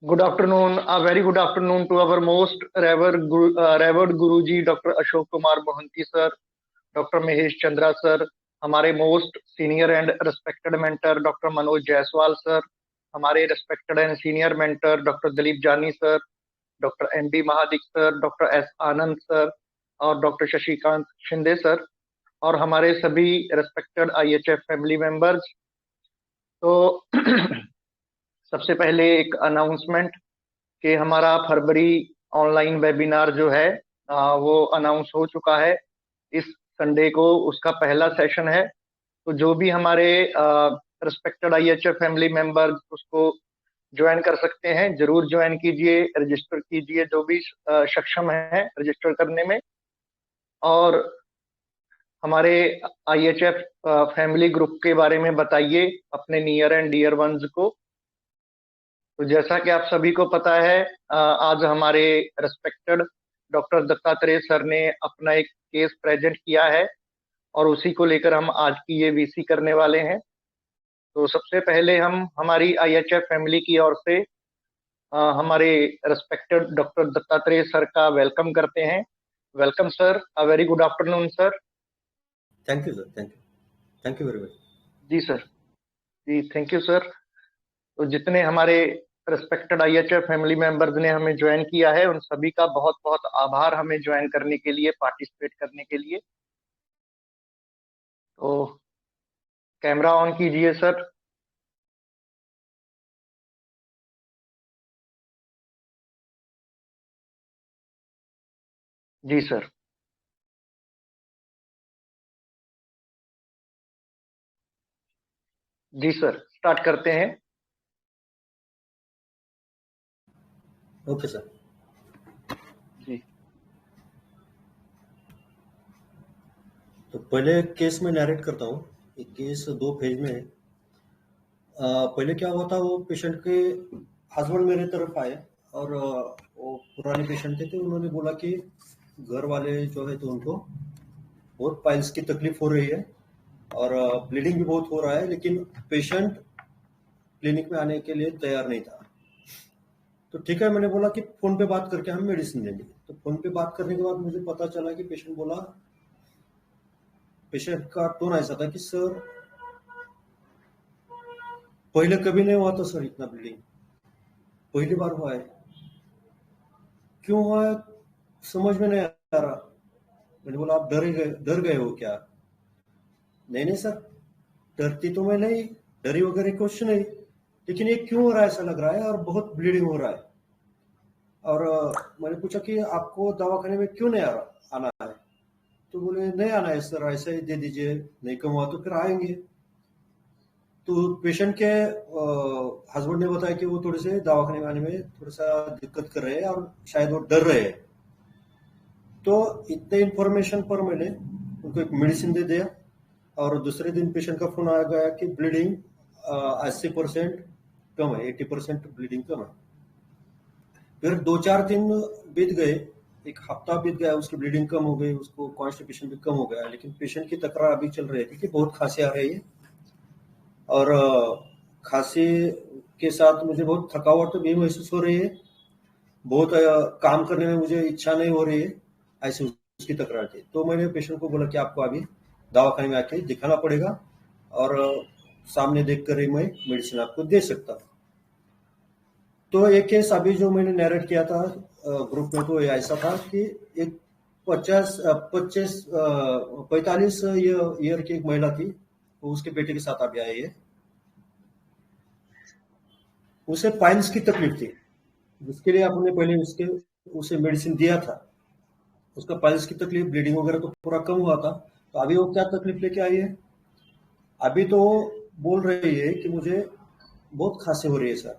Good afternoon, a very good afternoon to our most revered Guruji, Dr. Ashok Kumar Mohanty sir, Dr. Mahesh Chandra sir, हमारे most senior and respected mentor Dr. Manoj Jaiswal sir, हमारे respected and senior mentor Dr. Dilip Jani sir, Dr. M.B. Mahadik sir, Dr. S. Anand sir और Dr. Shashikant Shinde sir और हमारे सभी respected IHF family members। तो सबसे पहले एक announcement कि हमारा फरवरी ऑनलाइन वेबिनार जो है वो अनाउंस हो चुका है। इस संडे को उसका पहला सेशन है। तो जो भी हमारे रिस्पेक्टेड आईएचएफ फैमिली मेंबर्स उसको ज्वाइन कर सकते हैं, जरूर ज्वाइन कीजिए, रजिस्टर कीजिए जो भी सक्षम है रजिस्टर करने में। और हमारे आईएचएफ फैमिली ग्रुप के बारे में बताइए अपने नियर एंड डियर वंस को। तो जैसा कि आप सभी को पता है, आज हमारे रेस्पेक्टेड डॉक्टर दत्तात्रेय सर ने अपना एक केस प्रेजेंट किया है और उसी को लेकर हम आज की ये वीसी करने वाले हैं। तो सबसे पहले हम हमारी आईएचएफ फैमिली की ओर से हमारे रेस्पेक्टेड डॉक्टर दत्तात्रेय सर का वेलकम करते हैं। Welcome sir, a very good afternoon sir. Thank you sir, thank you very much. जी सर, जी थैंक यू सर। तो जितने हमारे रेस्पेक्टेड आईएचएफ फैमिली मेंबर्स ने हमें ज्वाइन किया है उन सभी का बहुत बहुत आभार हमें ज्वाइन करने के लिए, पार्टिसिपेट करने के लिए। तो कैमरा ऑन कीजिए सर। जी सर। जी सर, स्टार्ट करते हैं। Okay sir. जी। तो पहले केस में नैरेट करता हूँ। एक केस 2 फेज में है। पहले क्या हुआ था, वो पेशेंट के हस्बैंड मेरे तरफ आए और वो पुराने पेशेंट थे। तो उन्होंने बोला कि घर वाले जो है तो उनको बहुत पाइल्स की तकलीफ हो रही है और ब्लीडिंग भी बहुत हो रहा है, लेकिन पेशेंट क्लिनिक में आने के लिए तैयार नहीं था। तो ठीक है, मैंने बोला कि फोन पे बात करके हम मेडिसिन देंगे। तो फोन पे बात करने के बाद मुझे पता चला कि पेशेंट का टोन ऐसा था कि सर पहले कभी नहीं हुआ था सर, इतना ब्लीडिंग पहली बार हुआ है। क्यों हुआ है समझ में नहीं आ रहा। मैंने बोला आप डर गए हो क्या? नहीं नहीं सर, डरती तो मैं नहीं, डरी वगैरह कुछ नहीं, लेकिन ये क्यों हो रहा है ऐसा लग रहा है और बहुत ब्लीडिंग हो रहा है। और मैंने पूछा कि आपको दवाखाने में क्यों नहीं आना है? तो बोले नहीं आना है सर, ऐसा ही दे दीजिए, नहीं कम हुआ तो फिर आएंगे। तो पेशेंट के हस्बैंड ने बताया कि वो थोड़े से दवाखाने में आने में थोड़ा सा दिक्कत कर रहे हैं और शायद वो डर रहे हैं। तो इतने इंफॉर्मेशन पर मैंने उनको एक मेडिसिन दे दिया और दूसरे दिन पेशेंट का फोन आ गया कि ब्लीडिंग 80% कम है, 80% ब्लीडिंग कम है। फिर 2-4 दिन बीत गए, एक हफ्ता बीत गया, उसकी ब्लीडिंग कम हो गई, उसको कॉन्स्टिपेशन भी कम हो गया, लेकिन पेशेंट की तकरार अभी चल रही थी कि बहुत खांसी आ रही है और खांसी के साथ मुझे बहुत थकावट भी महसूस हो रही है, बहुत काम करने में मुझे इच्छा नहीं हो रही है, ऐसी उसकी तकरार थी। तो मैंने पेशेंट को बोला कि आपको अभी दवाखाने में आके दिखाना पड़ेगा और सामने देखकर ही मैं मेडिसिन आपको दे सकता हूँ। तो एक केस अभी जो मैंने नैरेट किया था ग्रुप में, तो ऐसा था कि एक 45 ईयर की एक महिला थी, वो उसके बेटे के साथ अभी आई है। उसे पाइल्स की तकलीफ थी, जिसके लिए आपने पहले उसे मेडिसिन दिया था। उसका पाइल्स की तकलीफ, ब्लीडिंग वगैरह तो पूरा कम हुआ था। तो अभी वो क्या तकलीफ लेके आई है? अभी तो बोल रही है कि मुझे बहुत खांसी हो रही है सर।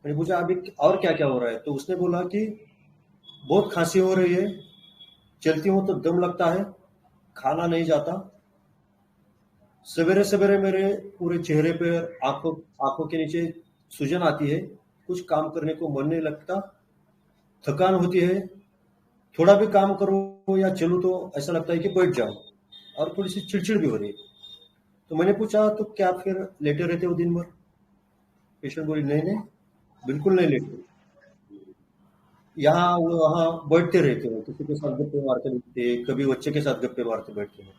मैंने पूछा अभी और क्या क्या हो रहा है? तो उसने बोला कि बहुत खांसी हो रही है, चलती हूँ तो दम लगता है, खाना नहीं जाता, सवेरे सवेरे मेरे पूरे चेहरे पर आंखों के नीचे सूजन आती है, कुछ काम करने को मन नहीं लगता, थकान होती है, थोड़ा भी काम करूं या चलूं तो ऐसा लगता है कि बैठ जाऊं, और थोड़ी सी चिड़चिड़ भी हो रही है। तो मैंने पूछा तो क्या फिर लेटे रहते हो दिन भर? पेशेंट बोली नहीं नहीं, बिल्कुल नहीं लेटते। यहाँ वहाँ बैठते रहते हो, किसी के साथ गप्पे मारते बैठते, कभी बच्चे के साथ गप्पे मारते बैठते हैं।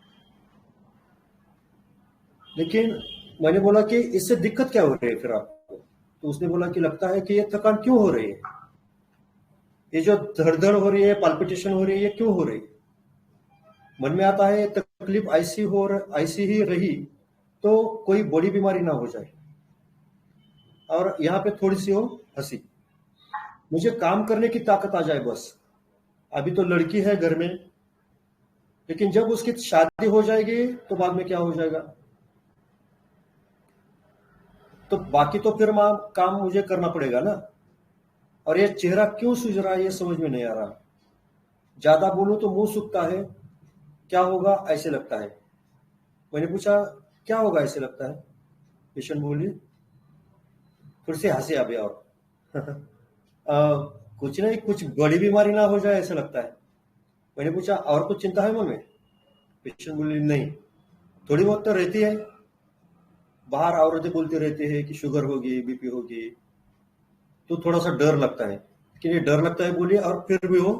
लेकिन मैंने बोला कि इससे दिक्कत क्या हो रही है फिर आपको? तो उसने बोला कि लगता है कि ये थकान क्यों हो रही है, ये जो धड़धड़ हो रही है, पाल्पिटेशन हो रही है, ये क्यों हो रही है? मन में आता है तकलीफ ऐसी ही रही तो कोई बड़ी बीमारी ना हो जाए। और यहाँ पे थोड़ी सी वो हंसी, मुझे काम करने की ताकत आ जाए बस। अभी तो लड़की है घर में, लेकिन जब उसकी शादी हो जाएगी तो बाद में क्या हो जाएगा? तो बाकी तो फिर माँ काम मुझे करना पड़ेगा ना। और ये चेहरा क्यों सूझ रहा है ये समझ में नहीं आ रहा। ज्यादा बोलूं तो मुंह सूखता है, क्या होगा ऐसे लगता है। मैंने पूछा क्या होगा ऐसे लगता है? पेशेंट बोली, फिर से हंसे अभी और अ, कुछ नहीं, कुछ बड़ी बीमारी ना हो जाए ऐसा लगता है। मैंने पूछा और कुछ चिंता है मन में? पेशेंट बोली नहीं, थोड़ी बहुत तो रहती है। बाहर औरतें बोलते रहते हैं कि शुगर होगी, बीपी होगी, तो थोड़ा सा डर लगता है। लेकिन ये डर लगता है बोली और फिर भी वो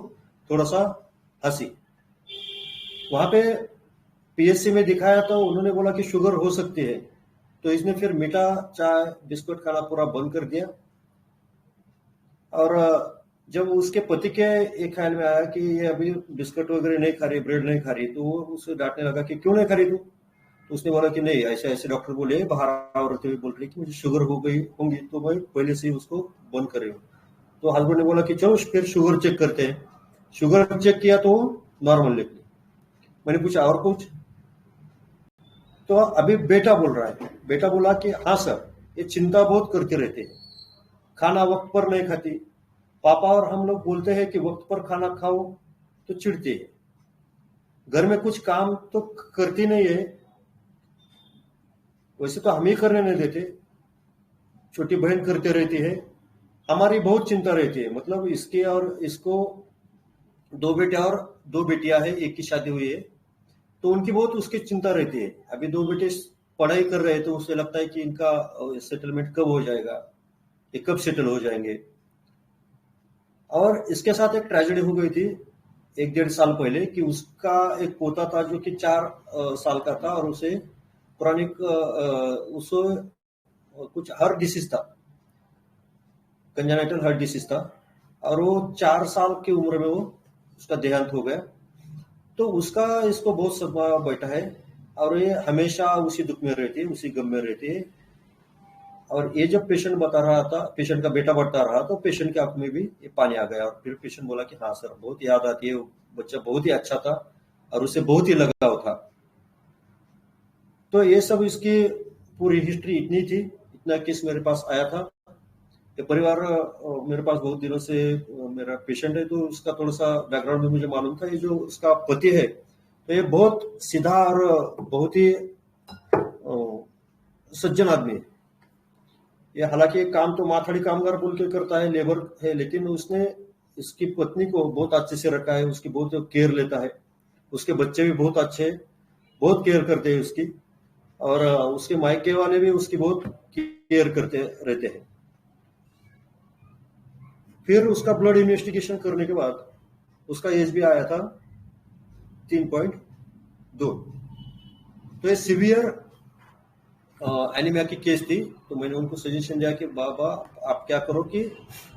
थोड़ा सा हंसी। वहां पे पीएचसी में दिखाया तो उन्होंने बोला कि शुगर हो सकती है, तो इसने फिर मीठा चाय बिस्कुट खाना पूरा बंद कर दिया। और जब उसके पति के एक ख्याल में आया कि ये अभी बिस्कुट वगैरह नहीं खा रही, ब्रेड नहीं खा रही, तो वो उसे डांटने लगा कि क्यों नहीं खा रही तू? तो उसने बोला कि नहीं, ऐसे ऐसे डॉक्टर बोले, बाहर औरतें भी बोल रही कि मुझे शुगर हो गई होंगी, तो मैं पहले से ही उसको बंद कर रही हूँ। तो हस्बैंड ने बोला कि चलो फिर शुगर चेक करते हैं। शुगर चेक किया तो नॉर्मल निकली। मैंने पूछा और कुछ? तो अभी बेटा बोल रहा है, बेटा बोला कि हाँ सर, ये चिंता बहुत करते रहते हैं, खाना वक्त पर नहीं खाती। पापा और हम लोग बोलते हैं कि वक्त पर खाना खाओ तो चिढ़ती है, घर में कुछ काम तो करती नहीं है, वैसे तो हम ही करने नहीं देते, छोटी बहन करते रहती है, हमारी बहुत चिंता रहती है। मतलब इसके और इसको दो बेटे और दो बेटियां हैं, एक की शादी हुई है, तो उनकी बहुत उसकी चिंता रहती है। अभी दो बेटे पढ़ाई कर रहे हैं, तो उसे लगता है कि इनका सेटलमेंट कब हो जाएगा, ये कब सेटल हो जाएंगे। और इसके साथ एक ट्रेजेडी हो गई थी एक डेढ़ साल पहले कि उसका एक पोता था जो कि 4 साल का था, और उसे क्रॉनिक उसको कुछ हार्ट डिसीज था, कंजेनिटल हार्ट डिसीज था, और वो 4 साल की उम्र में वो उसका देहांत हो गया। तो उसका इसको बहुत सदमा बैठा है, और ये हमेशा उसी दुख में रहती है, उसी गम में रहती है। और ये जब पेशेंट बता रहा था, पेशेंट का बेटा बता रहा, तो पेशेंट के आंख में भी ये पानी आ गया। और फिर पेशेंट बोला कि हाँ सर, बहुत याद आती है, वो बच्चा बहुत ही अच्छा था और उसे बहुत ही लगाव था। तो ये सब इसकी पूरी हिस्ट्री इतनी थी, इतना केस मेरे पास आया था। ये परिवार मेरे पास बहुत दिनों से मेरा पेशेंट है, तो उसका थोड़ा सा बैकग्राउंड भी मुझे मालूम था। ये जो उसका पति है, तो ये बहुत सीधा और बहुत ही सज्जन आदमी है। ये हालांकि काम तो माथाड़ी कामगार बोल के करता है, लेबर है, लेकिन उसने इसकी पत्नी को बहुत अच्छे से रखा है, उसकी बहुत केयर लेता है। उसके बच्चे भी बहुत अच्छे हैं, बहुत केयर करते हैं उसकी। और उसके मायके वाले भी उसकी बहुत केयर करते रहते हैं। फिर उसका ब्लड इन्वेस्टिगेशन करने के बाद उसका एज भी आया था 3.2। तो ये सीवियर एनीमिया की केस थी। तो मैंने उनको सजेशन दिया कि बाबा आप क्या करो कि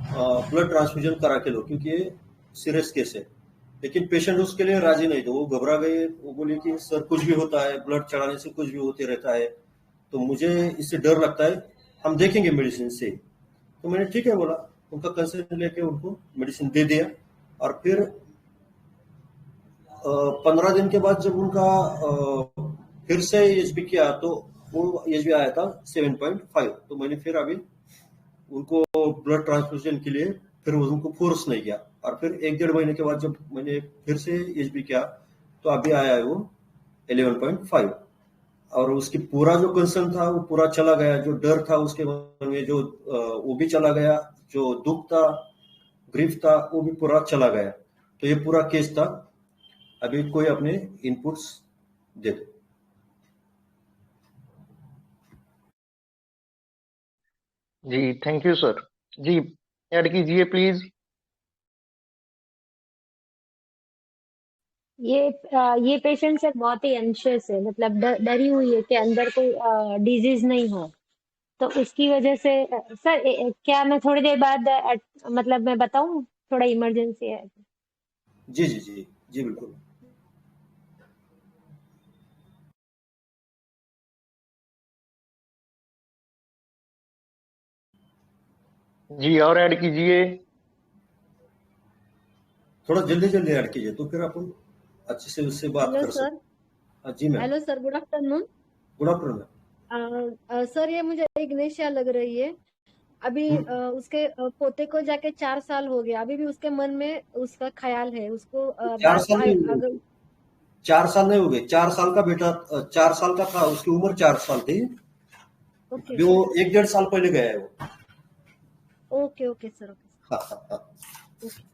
ब्लड ट्रांसफ्यूजन करा के लो, क्योंकि ये सीरियस केस है। लेकिन पेशेंट उसके लिए राजी नहीं थे, वो घबरा गए। वो बोले कि सर कुछ भी होता है, ब्लड चढ़ाने से कुछ भी होते रहता है, तो मुझे इससे डर लगता है, हम देखेंगे मेडिसिन से। तो मैंने ठीक है बोला, उनका कंसेंट लेके उनको मेडिसिन दे दिया। और फिर 15 दिन के बाद जब उनका फिर से एचबी किया, तो वो एचबी आया था 7.5। तो मैंने फिर अभी उनको ब्लड ट्रांसफ्यूजन के लिए फिर उनको फोर्स नहीं किया। और फिर 1 डेढ़ महीने के बाद जब मैंने फिर से एचबी किया, तो अभी आया है वो 11.5। और उसकी पूरा जो कंसर्न था वो पूरा चला गया, जो डर था उसके मन में जो वो भी चला गया, जो दुख था, ग्रीफ था, वो भी पूरा चला गया। तो ये पूरा केस था। अभी कोई अपने इनपुट्स दे दो। जी थैंक यू सर। जी ऐड कीजिए प्लीज। ये पेशेंट सर बहुत ही एंशियस है, मतलब डरी हुई है कि अंदर कोई डिजीज नहीं हो। तो उसकी वजह से सर क्या मैं थोड़ी देर बाद मतलब मैं बताऊं, थोड़ा इमरजेंसी है। जी जी जी जी बिल्कुल। जी और ऐड कीजिए। थोड़ा जल्दी जल्दी ऐड कीजिए तो फिर अपन अच्छे से उससे बात हेलो कर सर। सकते। हाँ जी ma'am. Hello sir, good afternoon. Good afternoon. Sir, ये मुझे इग्नेशिया लग रही है। अभी मैम। उसके पोते को जाके 4 साल हो गया, अभी भी उसके मन में उसका ख्याल है उसको चार साल नहीं हुए। अगर 4 साल नहीं हो गए, 4 साल का बेटा 4 साल का था, उसकी उम्र 4 साल थी। ओके अभी वो 1 डेढ़ साल पहले गया है वो। ओके ओके सर, ओके हाँ हाँ हाँ। ओके।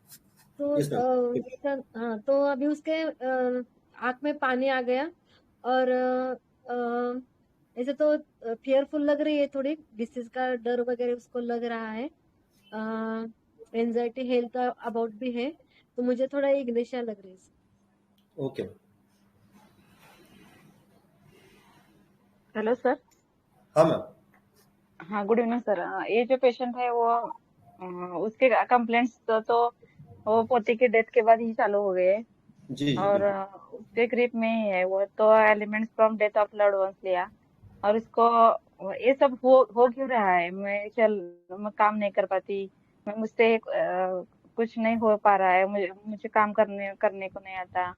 तो यस मैम। सर, हाँ, तो अभी उसके आंख में पानी आ गया, और ऐसे तो फियरफुल लग रही है, थोड़ी डिसीज का डर वगैरह उसको लग रहा है। एंजाइटी हेल्थ अबाउट भी है, तो मुझे थोड़ा इग्नेशिया लग रही है। ओके। Hello sir. हाँ मैम। हाँ, गुड इवनिंग सर। ये जो पेशेंट है वो उसके कंप्लेंट्स तो वो पोती की डेथ के बाद ही चालू हो गए हैं। जी जी और बिल्कुल। उसके ग्रिप में ही है वो, तो elements from death of loved ones लिया। और उसको ये सब हो क्यों रहा है? मैं काम नहीं कर पाती, मैं मुझसे कुछ नहीं हो पा रहा है, मुझे मुझे काम करने करने को नहीं आता।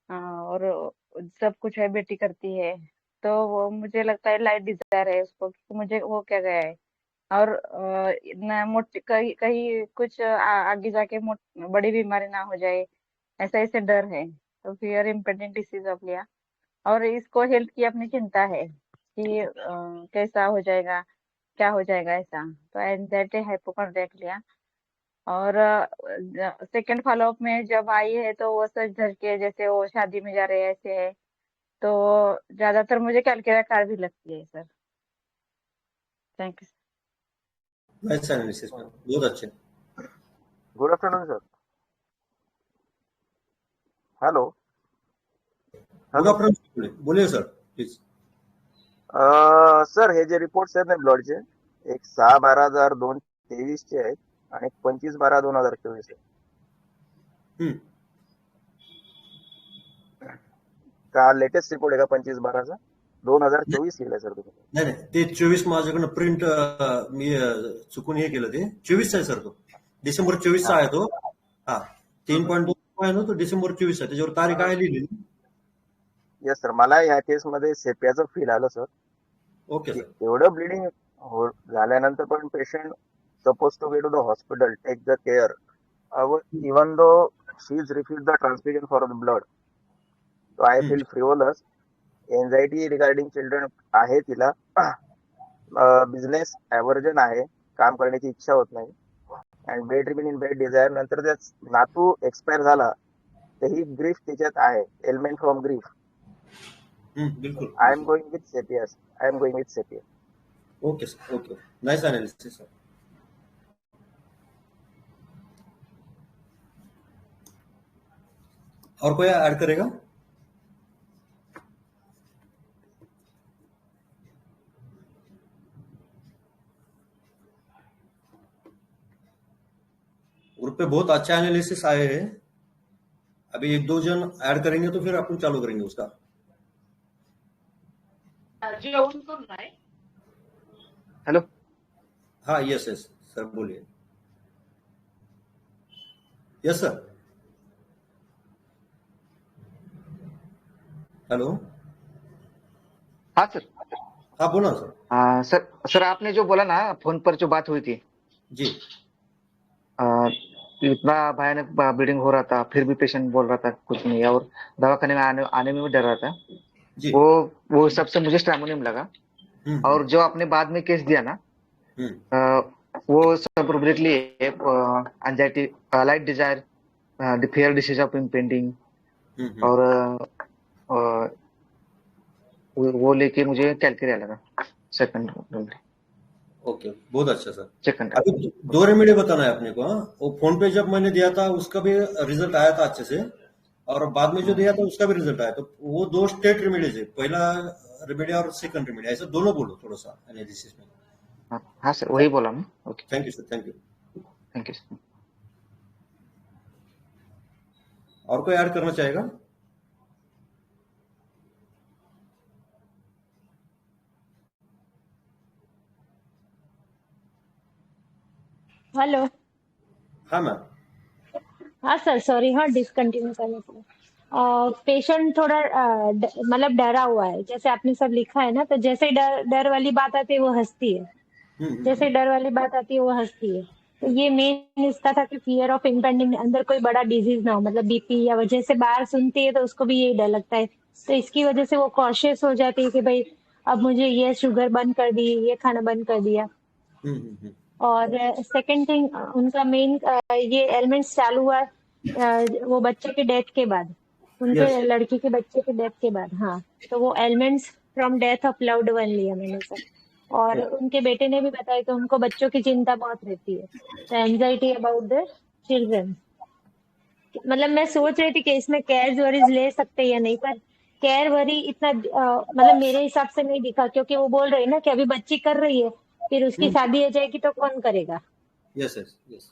और सब कुछ है बेटी करती है। तो वो मुझे लगता है लाइट डिजायर है उसको, कि मुझे हो क्या गया है। और न मोटी कहीं कहीं कुछ आगे जाके बड़ी बीमारी ना हो जाए, ऐसा ऐसे डर है। तो फियर इम्पोर्टेंट डिसीज ऑफ लिया। और इसको हेल्थ की अपनी चिंता है कि कैसा हो जाएगा, क्या हो जाएगा ऐसा। तो एंजाइटी हाइपोकॉन्ड्रिया लिया। और सेकंड फॉलोअप में जब आई है तो वो सच धज के जैसे वो शादी में जा रहे हैं ऐसे है। तो ज्यादातर मुझे कैलकुलेट कार भी लगती है sir. Thank you. Nice analysis ma'am, बहुत अच्छे। Good afternoon sir. Hello. Good hello. Afternoon, बोलिए सर प्लीज। सर, हे जे रिपोर्ट्स आहेत ना ब्लडचे, एक 6/12/2023 आहेत आणि 25/12/2024 आहे. हम्म। का लेटेस्ट रिपोर्ट आहे का 25/12चा? 2024 लिहिलंय सर तुम्ही. नाही नाही, ते 24 माझ्याकडनं प्रिंट मी चुकून हे केलं, ते 24 आहे सर तो. डिसेंबर 24 हा. आहे तो. हा. 3.2 आहे ना तो, डिसेंबर 24 आहे, त्याच्यावर तारीख आहे लिहिलेली. येस सर, मला या केसमध्ये सेपियाचं फील आलं सर, ओके की सर. एवढं ब्लिडिंग झाल्यानंतर पण patient suppose to go to the hospital, take the care, even though she is refuse the transfusion for the blood. So I feel frivolous. Anxiety regarding children आहे तिला. Business ॲव्हर्जन आहे, काम करण्याची इच्छा होत नाही. And bed remain in bed desire. नंतर त्या नातू एक्सपायर झाला तर ही ग्रीफ तिच्यात आहे, एलिमेंट फ्रॉम ग्रीफ. बिल्कुल I am going with sepia. I am going with sepia. Okay sir. Okay, nice analysis sir. और कोई ऐड करेगा? ग्रुप पे बहुत अच्छा एनालिसिस आए हैं. अभी 1-2 जन ऐड करेंगे तो फिर अपन चालू करेंगे उसका. हेलो। हाँ, यस यस सर, बोलिए. Yes sir. हेलो. हाँ सर। हाँ बोला सर. सर सर, आपने जो बोला ना फोन पर जो बात हुई थी, जी इतना भयानक ब्लीडिंग हो रहा था, फिर भी पेशेंट बोल रहा था कुछ नहीं, और दवाखाने में आने में भी डर रहा था। जी. वो सबसे मुझे स्ट्रैमोनियम लगा। हम्म. और जो आपने बाद में केस दिया ना, वो सब appropriately anxiety, light desire, the fear disease of impending, और वो लेके मुझे कैलकुलिया लगा सेकंड. ओके, बहुत अच्छा सर। चेक करना। अभी दो रेमेडी बताना है अपने को। हाँ, वो फोन पे जब मैंने दिया था उसका भी रिजल्ट आया था अच्छे से, और बाद में जो दिया था उसका भी रिजल्ट आया। तो वो दो स्टेट रेमेडीज है, पहला रेमेडी और सेकंड रेमेडी, ऐसा दोनों बोलो थोड़ा सा एनालिसिस में। हाँ सर, वही बोला मैं। Okay, thank you sir, thank you. Thank you sir. और कोई ऐड करना चाहेगा? हेलो। हाँ मैम। हाँ सर, सॉरी, हाँ डिसकंटिन्यू करने के लिए। पेशेंट थोड़ा मतलब डरा हुआ है, जैसे आपने सब लिखा है ना, तो जैसे ही डर डर वाली बात आती है वो हंसती है, जैसे डर वाली बात आती है वो हंसती है। तो ये मेन इसका था कि फियर ऑफ इम्पेंडिंग, अंदर कोई बड़ा डिजीज ना हो, मतलब बीपी या वजह से बाहर सुनती है तो उसको भी यही डर लगता है, तो इसकी वजह से वो कॉशियस हो जाती है कि भाई अब मुझे ये शुगर बंद कर दी, ये खाना बंद कर दिया। और सेकंड थिंग, उनका मेन ये एलिमेंट्स चालू हुआ वो बच्चे के डेथ के बाद, उनके यस। लड़की के बच्चे के डेथ के बाद। हाँ, तो वो elements from death of loved one लिया मैंने सर। और उनके बेटे ने भी बताया कि उनको बच्चों की चिंता बहुत रहती है, तो एंजाइटी अबाउट द चिल्ड्रन। मतलब मैं सोच रही थी कि इसमें केयर वरीज ले सकते या नहीं, पर केयर वरी इतना मतलब मेरे हिसाब से नहीं दिखा, क्योंकि वो बोल रही है ना कि अभी बच्ची कर रही है, फिर उसकी शादी हो जाएगी तो कौन करेगा। Yes yes yes.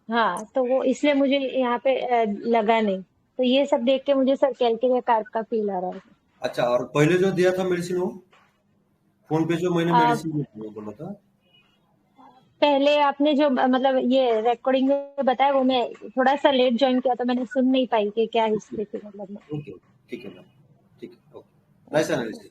हाँ, तो वो इसलिए मुझे यहाँ पे लगा नहीं, तो ये सब देख के मुझे सर कैलकेरिया कार्ब का फील आ रहा है। अच्छा, और पहले जो दिया था मेडिसिन, वो फोन पे जो मैंने आ, मेडिसिन बोला था। पहले आपने जो मतलब ये रिकॉर्डिंग में बताया, वो मैं थोड़ा सा लेट ज्वाइन किया तो मैंने सुन नहीं पाई कि क्या हिस्ट्री थी मतलब में। ओके, ठीक है मैम, ठीक है, ओके, नाइस एनालिसिस।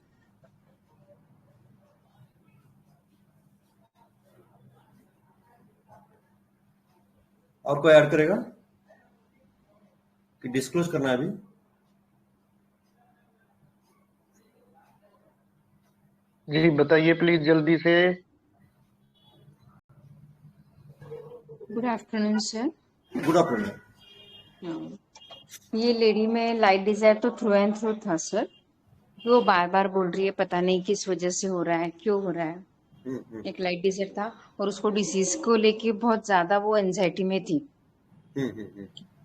और कोई ऐड करेगा कि डिस्क्लोज करना है अभी? जी बताइए प्लीज जल्दी से। Good afternoon sir. Good afternoon. ये लेडी में लाइट डिजायर तो थ्रू एंड थ्रू था सर। वो बार बार बोल रही है पता नहीं किस वजह से हो रहा है, क्यों हो रहा है। एक लाइट डिजायर था और उसको डिसीज को लेके बहुत ज्यादा वो एंजाइटी में थी।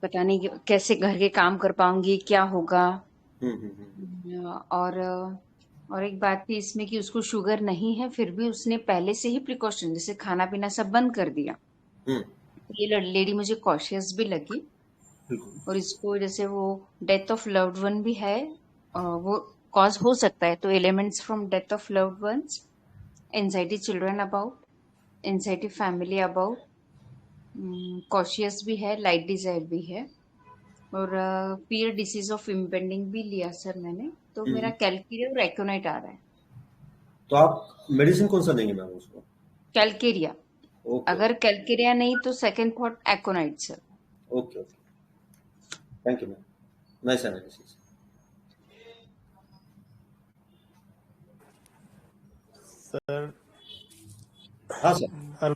पता नहीं कैसे घर के काम कर पाऊंगी, क्या होगा। और और एक बात थी इसमें कि उसको शुगर नहीं है, फिर भी उसने पहले से ही प्रिकॉशन जैसे खाना पीना सब बंद कर दिया। ये लेडी मुझे कॉशियस भी लगी। और इसको जैसे वो डेथ ऑफ लव्ड वन भी है, वो कॉज हो सकता है। तो elements from death of loved ones, anxiety children about, anxiety family about, cautious भी है, लाइट डिजायर भी है, और फियर डिसीज ऑफ इम्पेंडिंग भी लिया सर मैंने। तो मेरा कैलकेरिया और एक्योनाइट आ रहा है। तो आप मेडिसिन कौन सा देंगे मैम उसको? कैलकेरिया। ओके, अगर कैलकेरिया नहीं तो second thought aconite sir. Okay okay, thank you ma'am, nice analysis. Sir. हाँ सर।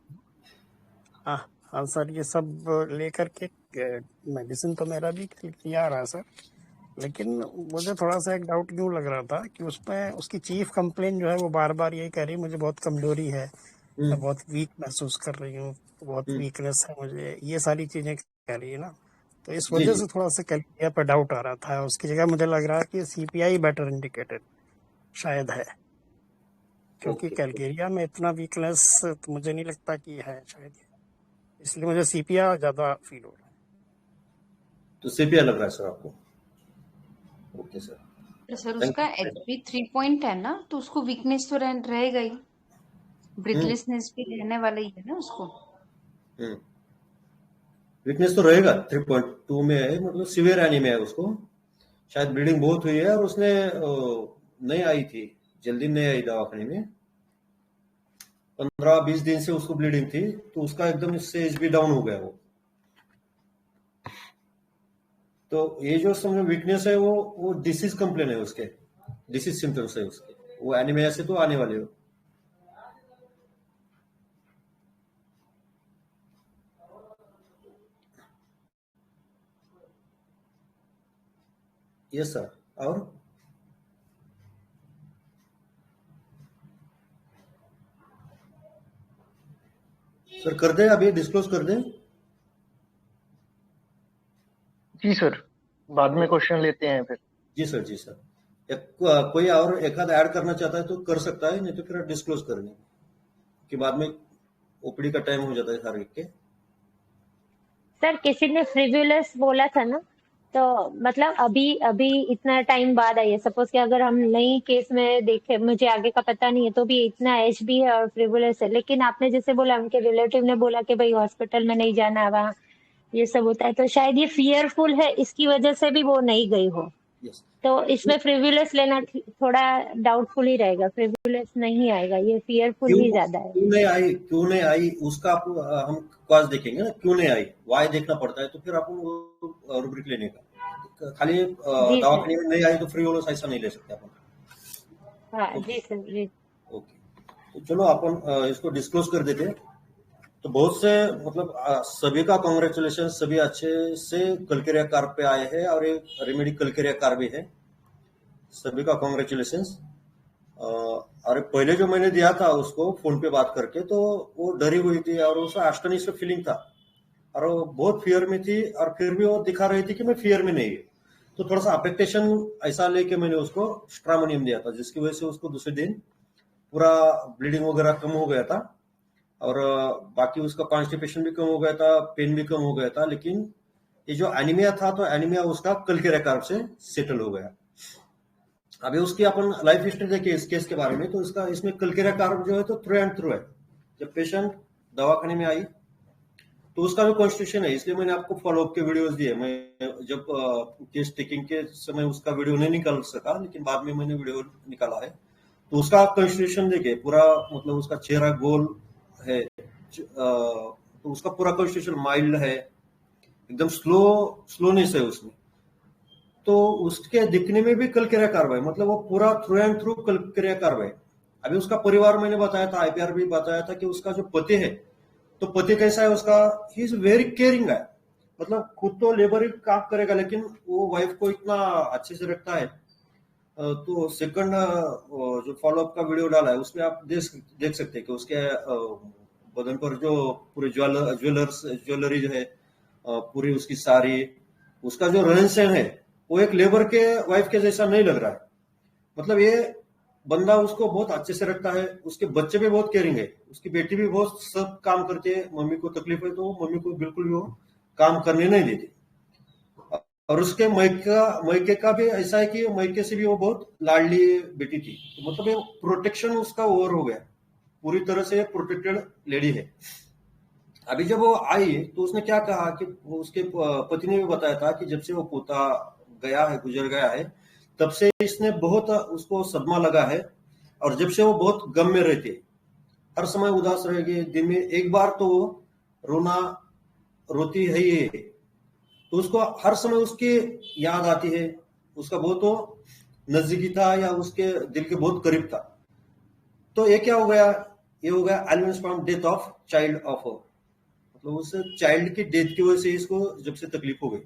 हाँ हाँ सर, ये सब लेकर के मेडिसिन तो मेरा भी किया रहा सर, लेकिन मुझे थोड़ा सा एक डाउट यूँ लग रहा था कि उसमें उसकी चीफ कंप्लेन जो है वो बार बार यही कह रही है मुझे बहुत कमजोरी है, मैं बहुत वीक महसूस कर रही हूँ, बहुत वीकनेस है मुझे, ये सारी चीजें कह रही है ना। तो इस जी वजह जी। से थोड़ा सा कैलकेरिया पर डाउट आ रहा था। उसकी जगह मुझे लग रहा है कि सीपीआई बेटर इंडिकेटेड शायद है, क्योंकि ओके, कैलकेरिया में इतना वीकनेस तो मुझे नहीं लगता कि है शायद, इसलिए मुझे सीपीआई ज्यादा फील हो रहा है। तो सीपीआई लग रहा है सर आपको? ओके सर, सर थैंक उसका एचबी 3 है ना, तो उसको वीकनेस तो रहेगा ही, ब्रीथलेसनेस भी रहने वाला ही है ना उसको। यू। वीकनेस तो रहेगा, 3.2 में है, मतलब सीवियर एनीमिया है उसको। शायद ब्लीडिंग बहुत हुई है, और उसने नहीं आई थी, जल्दी नहीं आई दवाखाने में, 15-20 दिन से उसको ब्लीडिंग थी, तो उसका एकदम इससे एचबी डाउन हो गया वो। तो ये जो समझो वीकनेस है, वो डिसीज कंप्लेन है उसके, डिसीज सिम्टम्स है उसके, वो एनीमिया से तो आने वाले हो। Yes sir. और सर कर दे, अभी डिस्क्लोज कर दे। जी सर, बाद में क्वेश्चन लेते हैं फिर। जी सर, जी सर। कोई और एक आध ऐड करना चाहता है तो कर सकता है, नहीं तो फिर डिस्क्लोज करने के बाद में ओपीडी का टाइम हो जाता है सारे के। सर किसी ने फ्रिवुलस बोला था ना, तो मतलब अभी अभी इतना टाइम बाद आई है। सपोज कि अगर हम नई केस में देखे, मुझे आगे का पता नहीं है, तो भी इतना एज भी है और फ्रिवुलस है, लेकिन आपने जैसे बोला, उनके रिलेटिव ने बोला कि भाई हॉस्पिटल में नहीं जाना, वहाँ ये सब होता है, तो शायद ये फियरफुल है, इसकी वजह से भी वो नहीं गई हो। यस, तो इसमें फ्रिवुलस लेना थोड़ा डाउटफुल ही रहेगा, फ्रिवुलस नहीं आएगा, ये फियरफुल ही ज्यादा है। क्यों नहीं आई उसका आप हम क्वाज देखेंगे ना, क्यों नहीं आई, वाई देखना पड़ता है, तो फिर आप रूब्रिक लेने का। खाली जी सर। दवाखाने में नहीं आई तो फ्रिवुलस ऐसा नहीं ले सकते अपन। हाँ जी सर, जी। ओके, तो चलो अपन इसको डिस्क्लोज कर देते हैं। तो बहुत से मतलब सभी का कॉन्ग्रेचुलेशन, सभी अच्छे से कलकेरिया कार्ब पे आए हैं और एक रेमेडी कलकेरिया कार्ब भी है, सभी का कॉन्ग्रेचुलेशन। और पहले जो मैंने दिया था उसको फोन पे बात करके, तो वो डरी हुई थी और उसका आस्टनी से फीलिंग था और वो बहुत फियर में थी, और फिर भी वो दिखा रही थी कि मैं फियर में नहीं है। तो थोड़ा सा अफेक्टेशन ऐसा लेके मैंने उसको स्ट्रामोनियम दिया था, जिसकी वजह से उसको दूसरे दिन पूरा ब्लीडिंग वगैरह कम हो गया था और बाकी उसका कॉन्स्टिपेशन भी कम हो गया था, पेन भी कम हो गया था। लेकिन ये जो एनीमिया था, तो एनीमिया उसका कलकेरिया कार्ब से सेटल हो गया। अभी उसकी अपन लाइफ हिस्ट्री देखिए इस केस के बारे में, तो इसका इसमें कलकेरिया कार्ब जो है तो थ्रू एंड थ्रू है। जब पेशेंट दवाखाने में आई तो उसका भी कॉन्स्टिट्यूशन है, इसलिए मैंने आपको फॉलोअप के वीडियोस दिए। मैं जब केस टेकिंग के समय उसका वीडियो नहीं निकाल सका, लेकिन बाद में मैंने वीडियो निकाला है। तो उसका कॉन्स्टिट्यूशन देखिए पूरा, मतलब उसका चेहरा गोल है, तो उसका पूरा कॉन्स्टिट्यूशन माइल्ड है, एकदम स्लोनेस है उसमें। तो उसके दिखने में भी कलकेरिया कार्ब है, मतलब वो पूरा through and through Calcarea carb है। अभी उसका परिवार मैंने बताया था, आईपीआर भी बताया था कि उसका जो पति है, तो पति कैसा है उसका, ही इज वेरी केयरिंग है, मतलब खुद तो लेबर ही काम करेगा लेकिन वो वाइफ को इतना अच्छे से रखता है। तो सेकंड जो फॉलोअप का वीडियो डाला है उसमें आप देख सकते हैं कि उसके बदन पर जो पूरे ज्वेलरी जो है, पूरी उसकी साड़ी, उसका जो रहन सहन है, वो एक लेबर के वाइफ के जैसा नहीं लग रहा है। मतलब ये बंदा उसको बहुत अच्छे से रखता है, उसके बच्चे भी बहुत केयरिंग है, उसकी बेटी भी बहुत सब काम करती है। मम्मी को तकलीफ है तो मम्मी को बिल्कुल भी वो काम करने नहीं देती। और उसके मैके का भी ऐसा है कि मैके से भी वो बहुत लाडली बेटी थी, तो मतलब ये प्रोटेक्शन उसका ओवर हो गया, पूरी तरह से प्रोटेक्टेड लेडी है। अभी जब वो आई तो उसने क्या कहा कि उसके पति ने भी बताया था कि जब से वो पोता गया है, गुजर गया है, तब से इसने बहुत उसको सदमा लगा है, और जब से वो बहुत गम में रहती है, हर समय उदास रहेगी। दिन में एक बार तो रोती है ही, तो उसको हर समय उसकी याद आती है, उसका बहुत वो नजदीकी था या उसके दिल के बहुत करीब था। तो ये क्या हो गया, ये हो गया elements from death of child of, मतलब उस चाइल्ड की डेथ की वजह से इसको जब से तकलीफ हो गई।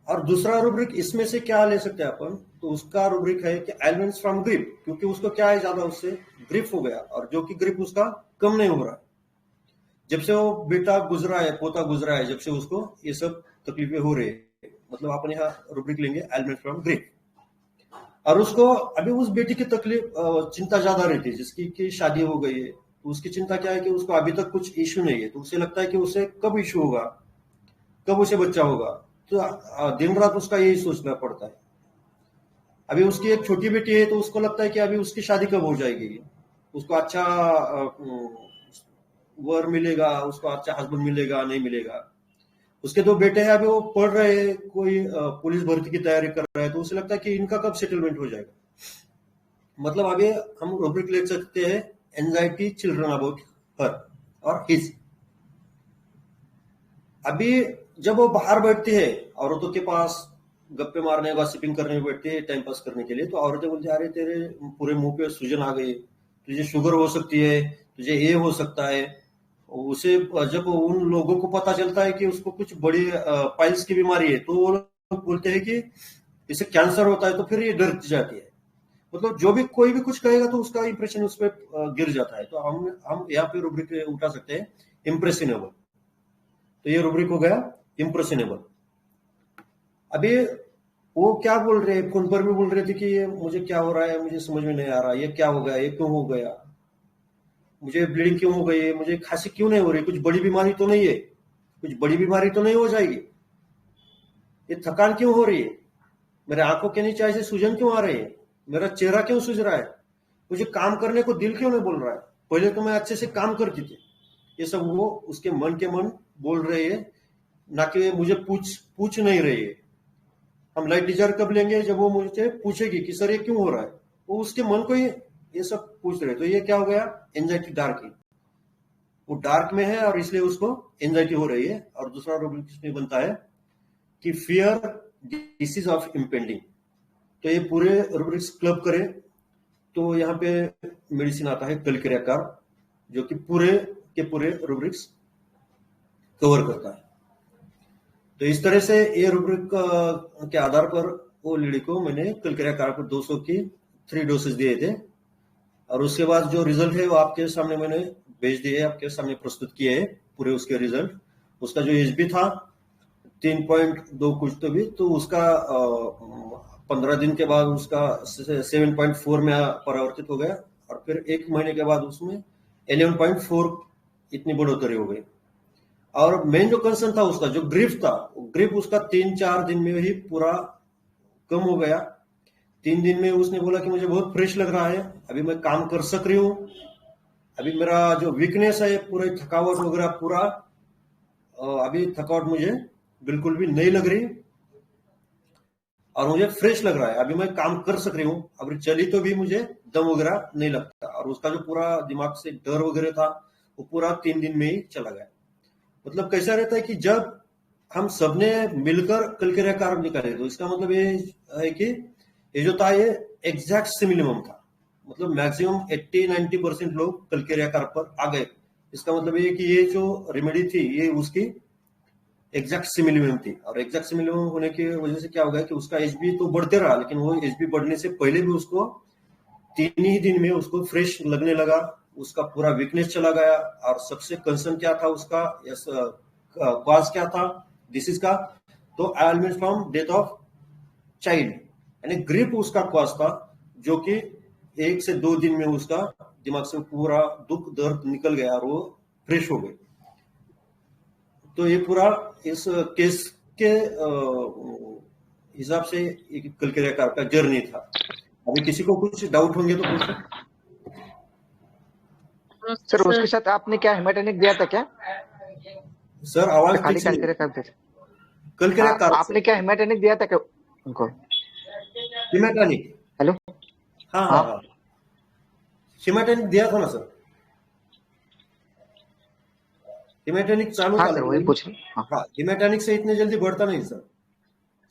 और दूसरा रूब्रिक इसमें से क्या ले सकते हैं अपन, तो उसका रूब्रिक है कि एलिमेंट्स फ्रॉम ग्रिप, क्योंकि उसको क्या है, ज्यादा उससे ग्रिप हो गया, और जो कि ग्रिप उसका कम नहीं हो रहा जब से वो बेटा गुजरा है, पोता गुजरा है, जब से उसको ये सब तकलीफें हो रही है। मतलब अपन यहाँ रूब्रिक लेंगे एलिमेंट्स फ्रॉम ग्रिप। और उसको अभी उस बेटी की तकलीफ चिंता ज्यादा रहती है, जिसकी की शादी हो गई है, तो उसकी चिंता क्या है कि उसको अभी तक कुछ इश्यू नहीं है, तो उसे लगता है कि उसे कब इश्यू होगा, कब उसे बच्चा होगा। तो दिन रात उसका यही सोचना पड़ता है। अभी उसकी एक छोटी बेटी है, तो उसको लगता है कि अभी उसकी शादी कब हो जाएगी, उसको अच्छा वर मिलेगा, उसको अच्छा हस्बैंड मिलेगा, नहीं मिलेगा। उसके दो बेटे हैं, अभी वो पढ़ रहे हैं, कोई पुलिस भर्ती की तैयारी कर रहा है, तो उसे लगता है कि इनका कब सेटलमेंट हो जाएगा। मतलब अभी हम रूब्रिक ले सकते हैं एंजाइटी चिल्ड्रन अबाउट हर और हिज। अभी जब वो बाहर बैठती है औरतों के पास, गप्पे मारने, गॉसिपिंग करने बैठती है टाइम पास करने के लिए, तो औरतें बोलती है, अरे तेरे पूरे मुंह पे सूजन आ गई, तुझे शुगर हो सकती है, तुझे ये हो सकता है। उसे जब उन लोगों को पता चलता है कि उसको कुछ बड़ी पाइल्स की बीमारी है, तो वो लोग बोलते हैं कि इसे कैंसर होता है, तो फिर ये डर जाती है। मतलब जो भी कोई भी कुछ कहेगा तो उसका इंप्रेशन उस पर गिर जाता है। तो हम यहाँ पे रूब्रिक उठा सकते हैं इम्प्रेशनेबल। तो ये रूब्रिक हो गया इम्प्रेशनेबल। अभी वो क्या बोल रहे हैं, फोन पर भी बोल रहे थे कि ये मुझे क्या हो रहा है, मुझे समझ में नहीं आ रहा, ये क्या हो गया, ये क्यों हो गया, मुझे ब्लीडिंग क्यों हो गई है, मुझे खांसी क्यों नहीं हो रही, कुछ बड़ी बीमारी तो नहीं है, कुछ बड़ी बीमारी तो नहीं हो जाएगी, ये थकान क्यों हो रही है, मेरे आंखों के नीचे ऐसे सूजन क्यों आ रही है, मेरा चेहरा क्यों सूज रहा है, मुझे काम करने को दिल क्यों नहीं बोल रहा है, पहले तो मैं अच्छे से काम करती थी। ये सब वो उसके मन के मन बोल रहे हैं, ना कि मुझे पूछ नहीं रही है। हम लाइट डिजायर कब लेंगे, जब वो मुझे पूछेगी कि सर ये क्यों हो रहा है, वो उसके मन को ये सब पूछ रहे। तो ये क्या हो गया, एंजाइटी डार्क। वो डार्क में है और इसलिए उसको एंजाइटी हो रही है। और दूसरा रूब्रिक इसमें बनता है कि फियर डिसीज ऑफ इम्पेंडिंग। तो ये पूरे रूब्रिक्स क्लब करें तो यहाँ पे मेडिसिन आता है कलक्रियाकार, जो कि पूरे के पूरे रूब्रिक्स कवर करता है। तो इस तरह से ये रूब्रिक के आधार पर वो लेडी को मैंने कलक्रियाकार पर 200 की 3 डोसेज दिए थे। और उसके बाद जो रिजल्ट है वो आपके सामने मैंने भेज दिए, आपके सामने प्रस्तुत किए हैं पूरे उसके रिजल्ट। उसका जो एचबी था 3.2 कुछ तो भी, तो उसका 15 दिन के बाद उसका 7.4 में परिवर्तित हो गया और फिर 1 महीने के बाद उसमें 11.4 इतनी बढ़ोतरी हो गई। और मेन जो कंसर्न था उसका जो ग्रिप था, ग्रिप उसका 3-4 दिन में ही पूरा कम हो गया। 3 दिन में उसने बोला कि मुझे बहुत फ्रेश लग रहा है, अभी मैं काम कर सक रही हूँ, अभी मेरा जो वीकनेस है पूरे थकावट वगैरह पूरा अभी थकावट मुझे बिल्कुल भी नहीं लग रही और मुझे फ्रेश लग रहा है, अभी मैं काम कर सक रही हूँ, अभी चली तो भी मुझे दम वगैरह नहीं लगता। और उसका जो पूरा दिमाग से डर वगैरह था वो पूरा 3 दिन में ही चला गया। मतलब कैसा रहता है कि जब हम सबने मिलकर कलक्रियाकार निकाले तो इसका मतलब ये है कि ये जो था ये एग्जैक्ट सिमिलिमम था, मतलब मैक्सिमम 80-90% लोग कलक्रियाकार पर आ गए। इसका मतलब ये कि ये जो रेमेडी थी ये उसकी एग्जैक्ट सिमिलिमम थी। और एग्जैक्ट सिमिलिमम होने की वजह से क्या हो गया कि उसका एचबी तो बढ़ते रहा, लेकिन वो एचबी बढ़ने से पहले भी उसको 3 ही दिन में उसको फ्रेश लगने लगा, उसका पूरा वीकनेस चला गया। और सबसे कंसर्न क्या था उसका, कॉज क्या था डिसीज का, तो element from death of child, यानी ग्रिप उसका कॉज था, जो कि 1 से 2 दिन में उसका दिमाग से पूरा दुख दर्द निकल गया और वो फ्रेश हो गई। तो ये पूरा इस केस के हिसाब से एक कलक्रियाकार का जर्नी था। अभी किसी को कुछ डाउट होंगे तो पूछो। सर उसके साथ आपने क्या हेमाटोनिक दिया था क्या? सर आवाज खाली कलक्रियाकार कलक्रियाकार आपने क्या हेमाटोनिक दिया था क्या उनको? हिमेटोनिक, हेलो, हाँ हिमेटोनिक दिया था ना सर, हिमेटोनिक चालू था। सर वही पूछ रहे। हाँ हिमेटोनिक से इतने जल्दी बढ़ता नहीं सर,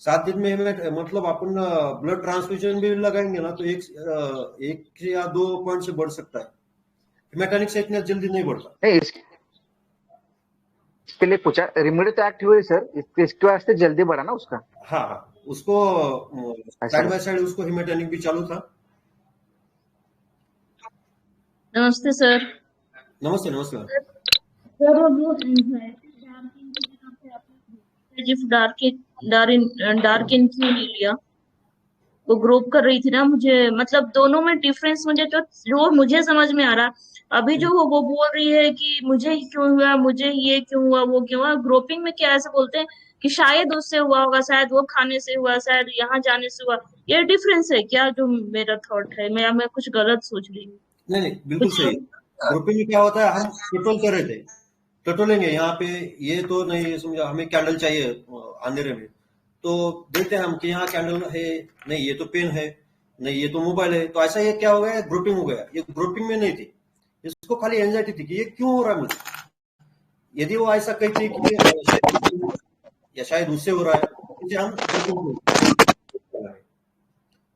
7 दिन में मतलब अपन ब्लड ट्रांसफ्यूजन भी लगाएंगे ना तो एक या 2 पॉइंट से बढ़ सकता है, हिमेटोनिक से इतना जल्दी नहीं बढ़ता। नहीं इसके लिए पूछा, रेमेडी तो एक्टिव हुई सर, इसके वास्ते जल्दी बढ़ा ना उसका। हाँ उसको साइड बाय साइड उसको हिमेटोनिक भी चालू था। नमस्ते सर। नमस्ते नमस्ते सर वो डार्किन क्यों नहीं लिया, वो ग्रोप कर रही थी ना मुझे, मतलब दोनों में डिफरेंस मुझे जो मुझे समझ में आ रहा, अभी जो वो बोल रही है कि मुझे ही क्यों हुआ, मुझे ये क्यों हुआ, वो क्यों हुआ, ग्रोपिंग में क्या ऐसे बोलते हैं कि शायद उससे हुआ होगा, शायद वो खाने से हुआ, शायद यहाँ जाने से हुआ, ये डिफरेंस है क्या जो मेरा थॉट है, मैं कुछ गलत सोच रही हूँ? नहीं बिल्कुल सही। ग्रुपिंग में क्या होता है, हम टोटल कर रहे थे, टोटलेंगे यहाँ पे, ये तो नहीं समझा हमें कैंडल चाहिए अंधेरे में, तो देखते हैं हम कि यहाँ कैंडल है, नहीं ये तो पेन है, नहीं ये तो मोबाइल है, तो ऐसा ये क्या हो गया, ग्रुपिंग हो गया। ये ग्रुपिंग में नहीं थी, इसको खाली एंजाइटी थी कि ये क्यों हो रहा है मुझे। यदि वो ऐसा कहती कि या शायद उससे हो रहा है, हम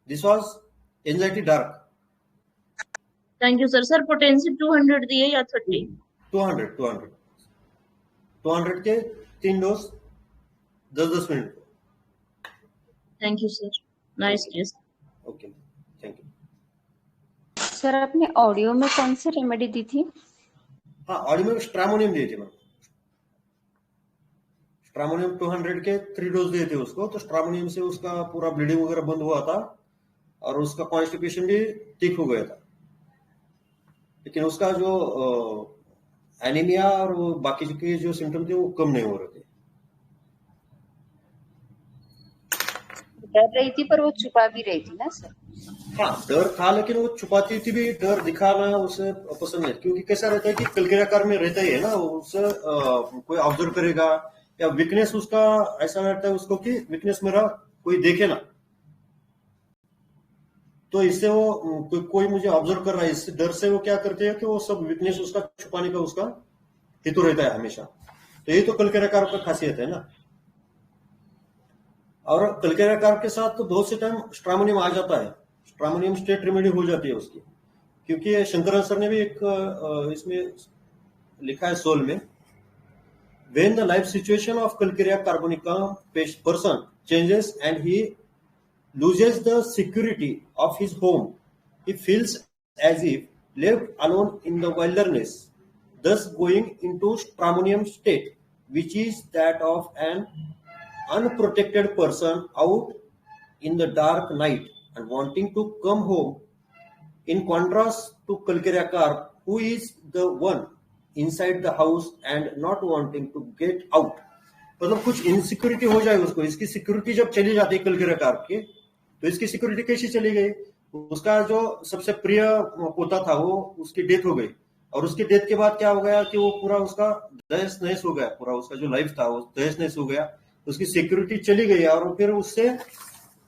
this was anxiety dark. Thank you sir. Sir potential 200 दिए या 30? 200 के 3 dose 10-10 minute. Thank you sir, nice case. Okay thank you. Sir आपने ऑडियो में कौन सी रेमेडी दी थी? हाँ, ऑडियो में स्ट्रामोनियम दिए थे मैम। स्ट्रामोनियम 200 के 3 डोज दिए थे उसको, तो स्ट्रामोनियम से उसका पूरा ब्लीडिंग वगैरह बंद हुआ था और उसका कॉन्स्टिपेशन भी ठीक हो गया था। लेकिन उसका जो एनीमिया और वो बाकी के जो सिम्टम थे वो कम नहीं हो रहे थे। डर रही थी पर वो छुपा भी रही थी ना सर? हाँ, डर था लेकिन वो छुपाती थी भी, डर दिखाना उसे पसंद नहीं, क्योंकि कैसा रहता है कि कलकिराकार में रहता ही है ना, उसे कोई ऑब्जर्व करेगा या वीकनेस उसका ऐसा रहता है उसको कि वीकनेस मेरा कोई देखे ना, तो इससे वो कोई मुझे ऑब्जर्व कर रहा है, इससे डर से वो क्या करते हैं कि वो सब वीकनेस उसका छुपाने का उसका हेतु रहता है हमेशा। तो ये तो कलकिराकार का खासियत है ना। और कलकिराकार के साथ तो बहुत से टाइम स्ट्रामोनियम आ जाता है, स्ट्रामोनियम स्टेट रेमेडी हो जाती है उसकी, क्योंकि शंकरन सर ने भी एक इसमें लिखा है सोल में, when the life situation of Calcarea carbonica person changes and he loses the security of his home, he feels as if left alone in the wilderness, thus going into stramonium state, which is that of an unprotected person out in the dark night and wanting to come home, in contrast to Calcarea carp, who is the one inside the house and not wanting to get out. मतलब कुछ insecurity हो जाए उसको, इसकी security जब चली जाती है कलकिरा कार्प की, तो इसकी सिक्योरिटी कैसी चली गई? उसका जो सबसे प्रिय पोता था वो उसकी डेथ हो गई, और उसकी डेथ के बाद क्या हो गया कि वो पूरा उसका तहस नहस हो गया, पूरा उसका जो लाइफ था वो तहस नहस हो गया, उसकी सिक्योरिटी चली गई और फिर उससे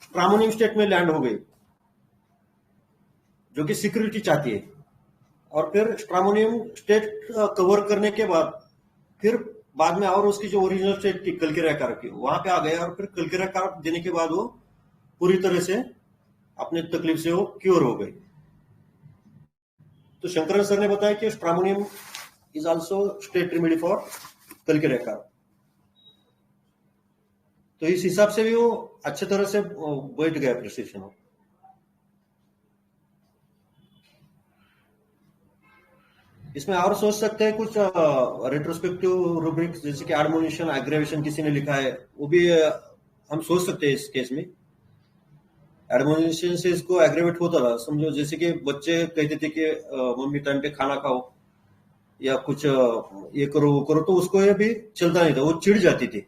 स्ट्रामोनियम स्टेट में लैंड हो गई, जो कि सिक्योरिटी चाहती है। और फिर स्ट्रामोनियम स्टेट कवर करने के बाद फिर बाद में और उसकी जो ओरिजिनल स्टेट थी कलकिरा कार्प की, वहां पे आ गया, और फिर कलकिरा कार्प देने के बाद वो पूरी तरह से अपने तकलीफ से वो क्योर हो गई। तो शंकरन सर ने बताया कि stramonium is also state remedy for Calcarea carb. तो इस हिसाब से भी वो अच्छे तरह से बैठ गया प्रिस्क्रिप्शन। इसमें और सोच सकते हैं कुछ रेट्रोस्पेक्टिव रूब्रिक, जैसे कि एडमोनिशन एग्रेवेशन किसी ने लिखा है, वो भी हम सोच सकते हैं इस केस में। एडमोनिशन से इसको एग्रेवेट होता था, समझो जैसे कि बच्चे कहते थे कि मम्मी टाइम पे खाना खाओ या कुछ ये करो वो करो, तो उसको ये भी चलता नहीं था, वो चिढ़ जाती थी।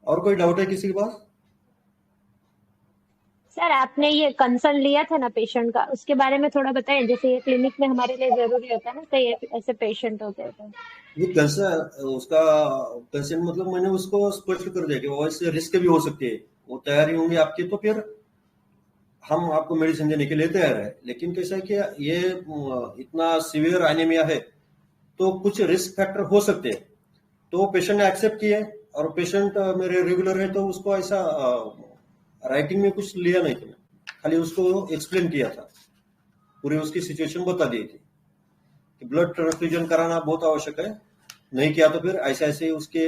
और कोई डाउट है किसी के पास? सर आपने ये कंसर्न लिया था ना पेशेंट का, उसके बारे में थोड़ा बताएं, जैसे ये क्लिनिक में हमारे लिए जरूरी होता है ना, तो ये ऐसे पेशेंट होते हैं तो ये कंसर्न, उसका कंसर्न मतलब मैंने उसको स्पष्ट कर दिया कि वैसे रिस्क भी हो सकती है, वो तैयारी होंगी आपकी तो फिर हम आपको मेडिसिन देने के लिए तैयार है। लेकिन कैसा है कि ये इतना सीवियर एनीमिया है तो कुछ रिस्क फैक्टर हो सकते हैं, तो पेशेंट ने एक्सेप्ट किए, और पेशेंट मेरे रेगुलर है तो उसको ऐसा राइटिंग में कुछ लिया नहीं था, खाली उसको एक्सप्लेन किया था, पूरी उसकी सिचुएशन बता दी थी कि ब्लड ट्रांसफ्यूजन कराना बहुत आवश्यक है, नहीं किया तो फिर ऐसे ऐसे उसके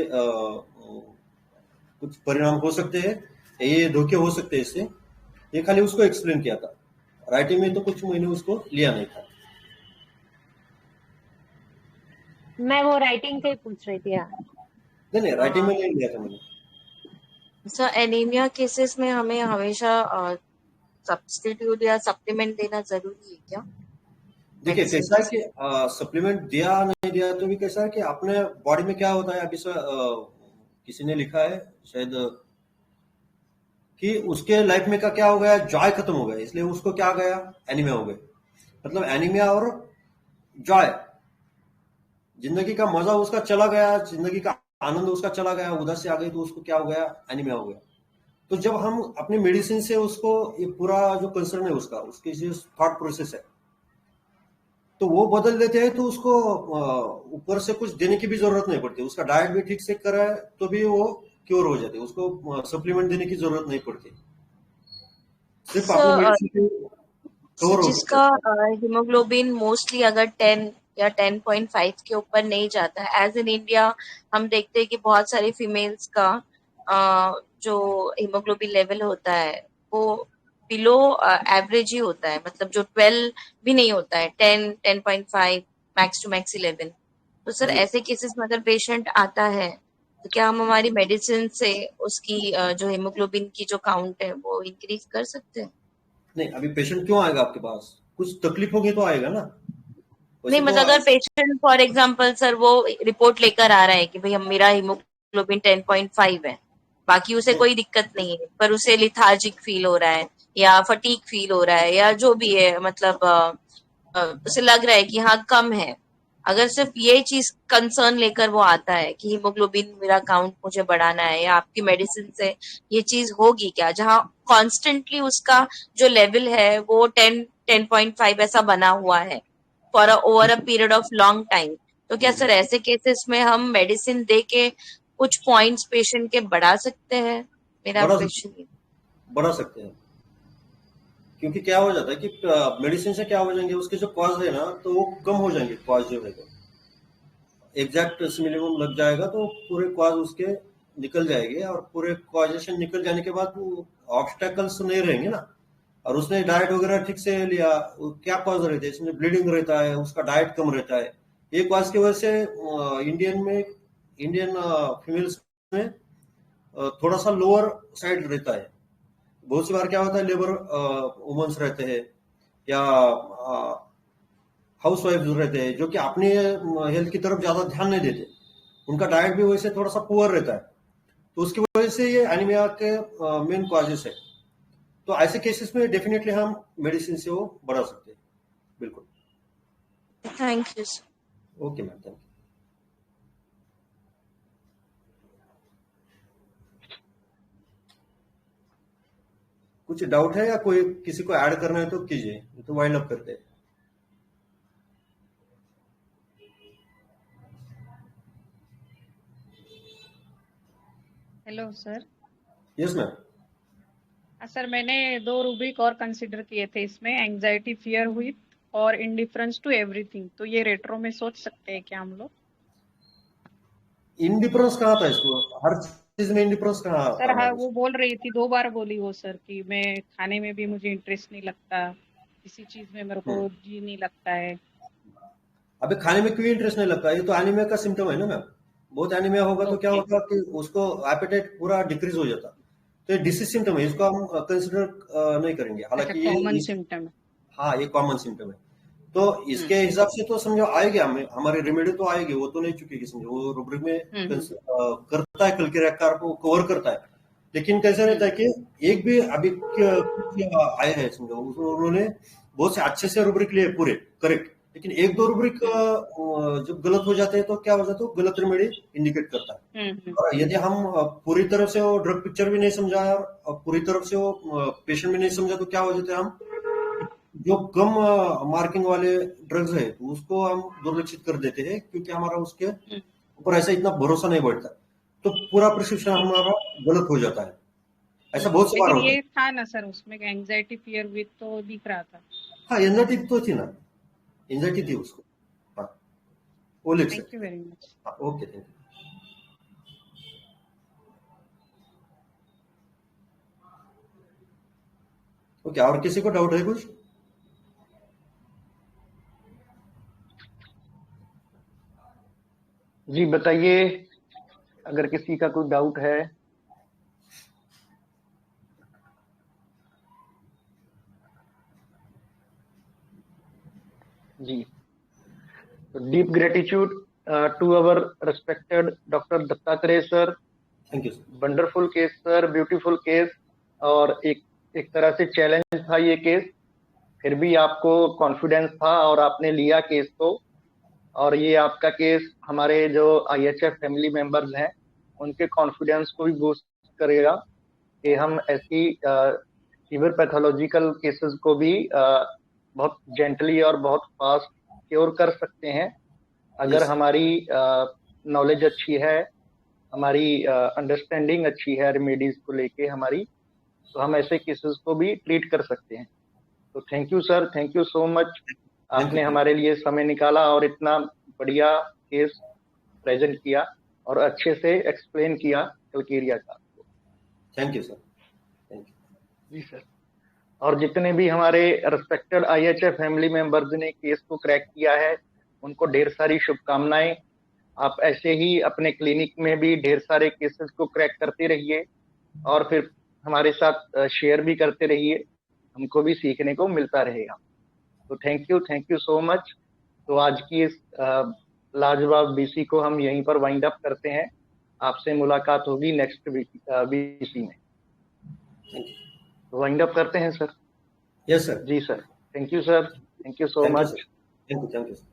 कुछ परिणाम हो सकते हैं, ये धोखे हो सकते हैं इससे, ये खाली उसको एक्सप्लेन किया था। राइटिंग में तो कुछ मैंने उसको लिया नहीं था। मैं वो राइटिंग का ही पूछ रही थी। नहीं राइटिंग में नहीं लिया था मैंने। सर एनीमिया केसेस में हमें हमेशा सब्स्टिट्यूट या सप्लीमेंट देना जरूरी है क्या? देखिए कैसा है कि सप्लीमेंट दिया नहीं दिया तो भी कैसा है कि अपने बॉडी में क्या होता है, अभी किसी ने लिखा है शायद कि उसके लाइफ में का क्या हो गया, जॉय खत्म हो गया, इसलिए उसको क्या आ गया, एनीमिया हो गया। मतलब एनीमिया और जॉय, जिंदगी का मजा उसका चला गया, जिंदगी का आनंद उसका चला गया, उधर से आ गई तो उसको क्या हो गया, एनीमिया हो गया। तो जब हम अपनी मेडिसिन से उसको ये पूरा जो कंसर्न है उसका, उसकी जो थॉट प्रोसेस है तो वो बदल देते हैं, तो उसको ऊपर से कुछ देने की भी जरूरत नहीं पड़ती, उसका डाइट भी ठीक से कराए तो भी वो क्योर हो जाते, उसको सप्लीमेंट देने की जरूरत नहीं पड़ती, सिर्फ अपनी मेडिसिन कवर हो जिसका हीमोग्लोबिन मोस्टली अगर 10 या 10.5 के ऊपर नहीं जाता है, एज इन इंडिया हम देखते हैं कि बहुत सारी फीमेल्स का जो हीमोग्लोबिन लेवल होता है वो बिलो एवरेज ही होता है, मतलब जो 12 भी नहीं होता है, 10, 10.5, मैक्स टू मैक्स 11। तो सर ऐसे केसेस में अगर पेशेंट आता है तो क्या हम हमारी मेडिसिन से उसकी जो हीमोग्लोबिन की जो काउंट है वो इंक्रीज कर सकते हैं? नहीं, अभी पेशेंट क्यों आएगा आपके पास? कुछ तकलीफ होगी तो आएगा ना। नहीं मतलब अगर पेशेंट फॉर एग्जांपल सर वो रिपोर्ट लेकर आ रहा है कि भाई हम मेरा हीमोग्लोबिन 10.5 है, बाकी उसे कोई दिक्कत नहीं है, पर उसे लिथार्जिक फील हो रहा है या फटीक फील हो रहा है या जो भी है, मतलब उसे लग रहा है कि हाँ कम है, अगर सिर्फ ये चीज कंसर्न लेकर वो आता है कि हीमोग्लोबिन मेरा काउंट मुझे बढ़ाना है या आपकी मेडिसिन से ये चीज होगी क्या, जहाँ कॉन्स्टेंटली उसका जो लेवल है वो 10.5 ऐसा बना हुआ है for over a period of long time, तो क्या सर ऐसे केसेस में हम मेडिसिन दे के कुछ पॉइंट्स पेशेंट के बढ़ा सकते हैं? मेरा क्वेश्चन बढ़ा सकते हैं, क्योंकि क्या हो जाता है कि मेडिसिन से क्या हो जाएंगे, उसके जो कॉज है ना तो वो कम हो जाएंगे। कॉज जो है तो एग्जैक्ट मिनिमम लग जाएगा तो पूरे कॉज उसके निकल जाएंगे, और पूरे कॉजेशन निकल जाने के बाद ऑब्स्टेकल्स नहीं रहेंगे ना। और उसने डाइट वगैरह ठीक से लिया, क्या कॉज रहता है इसमें? ब्लीडिंग रहता है, उसका डाइट कम रहता है। ये कॉज की वजह से इंडियन फीमेल्स में थोड़ा सा लोअर साइड रहता है। बहुत सी बार क्या होता है, लेबर वुमेन्स रहते हैं या हाउस वाइफ रहते हैं जो कि अपने हेल्थ की तरफ ज्यादा ध्यान नहीं देते, उनका डाइट भी वैसे थोड़ा सा पुअर रहता है, तो उसकी वजह से ये एनीमिया के मेन कॉजेस है। तो ऐसे केसेस में डेफिनेटली हम मेडिसिन से वो बढ़ा सकते हैं। बिल्कुल। Thank you. Okay ma'am, thank you. कुछ डाउट है या कोई किसी को ऐड करना है तो कीजिए, तो वाइंड अप करते हैं। Hello sir. Yes ma'am. Sir मैंने 2 रूब्रिक और कंसिडर किए थे इसमें, एंजाइटी फियर विथ और इंडिफरेंस टू एवरीथिंग, तो ये रेट्रो में सोच सकते हैं क्या हम लोग? इंडिफरेंस कहाँ था इसको? हर चीज में इंडिफरेंस कहाँ सर था? हाँ वो बोल रही थी, 2 बार बोली वो सर कि मैं खाने में भी मुझे इंटरेस्ट नहीं लगता, किसी चीज में मेरे को जी नहीं लगता है। अबे खाने में क्यों इंटरेस्ट नहीं लगता? ये तो एनीमिया का सिम्टम है ना मैम। बहुत एनीमिया होगा तो क्या होगा कि उसको एपेटाइट पूरा डिक्रीज हो जाता, तो ये डिसीज सिम्टम है, इसको हम कंसिडर नहीं करेंगे। हालांकि ये कॉमन सिम्टम है। हाँ, ये कॉमन सिम्टम है, तो इसके हिसाब से तो समझो आएगी, हमारी रेमेडी तो आएगी, वो तो नहीं चुकेगी समझो, वो रूब्रिक में करता है, कल के रैकार को कवर करता है। लेकिन कैसे रहता है कि एक भी अभी आए हैं समझो, उन्होंने बहुत से अच्छे से रूब्रिक लिए पूरे करेक्ट, लेकिन 1-2 रूब्रिक जब गलत हो जाते हैं तो क्या हो जाता है, गलत रेमेडी इंडिकेट करता है। और यदि हम पूरी तरफ से वो ड्रग पिक्चर भी नहीं समझा और पूरी तरफ से वो पेशेंट भी नहीं समझा, तो क्या हो जाता है, हम जो कम मार्किंग वाले ड्रग्स है तो उसको हम दुर्लक्षित कर देते हैं, क्योंकि हमारा उसके ऊपर ऐसा इतना भरोसा नहीं बढ़ता, तो पूरा प्रिस्क्रिप्शन हमारा गलत हो जाता है। ऐसा बहुत से बार होता है। ये था ना सर उसमें एंजाइटी फियर विथ तो दिख रहा था। हाँ, एंजाइटी तो थी ना, एंजाइटी थी उसको। हाँ, वो लिख सकते। Thank you very much. हाँ, ओके, थैंक यू। ओके, और किसी को डाउट है कुछ? जी बताइए, अगर किसी का कोई डाउट है। जी, तो deep gratitude to our respected doctor Dattatreya sir. Thank you. Wonderful case sir, beautiful case, और एक तरह से चैलेंज था ये केस, फिर भी आपको कॉन्फिडेंस था और आपने लिया केस को, और ये आपका केस हमारे जो IHF फैमिली मेंबर्स हैं उनके कॉन्फिडेंस को भी बूस्ट करेगा कि हम ऐसी सीवियर पैथोलॉजिकल केसेस को भी बहुत जेंटली और बहुत फास्ट क्योर कर सकते हैं, अगर हमारी नॉलेज अच्छी है, हमारी अंडरस्टैंडिंग अच्छी है रेमेडीज को लेके हमारी, तो हम ऐसे केसेस को भी ट्रीट कर सकते हैं। तो thank you sir, thank you so much, आपने हमारे लिए समय निकाला और इतना बढ़िया केस प्रेजेंट किया और अच्छे से एक्सप्लेन किया कैलकेरिया का। Thank you sir, thank you. जी सर। और जितने भी हमारे रिस्पेक्टेड IHF फैमिली मेंबर्स ने केस को क्रैक किया है, उनको ढेर सारी शुभकामनाएं। आप ऐसे ही अपने क्लिनिक में भी ढेर सारे केसेस को क्रैक करते रहिए और फिर हमारे साथ शेयर भी करते रहिए, हमको भी सीखने को मिलता रहेगा। तो थैंक यू सो मच। तो आज की इस लाजवाब BC को हम यहीं पर वाइंड अप करते हैं। आपसे मुलाकात होगी नेक्स्ट BC में। वाइंड अप करते हैं सर। Yes sir. जी sir, thank you sir, thank you so much. Thank you sir.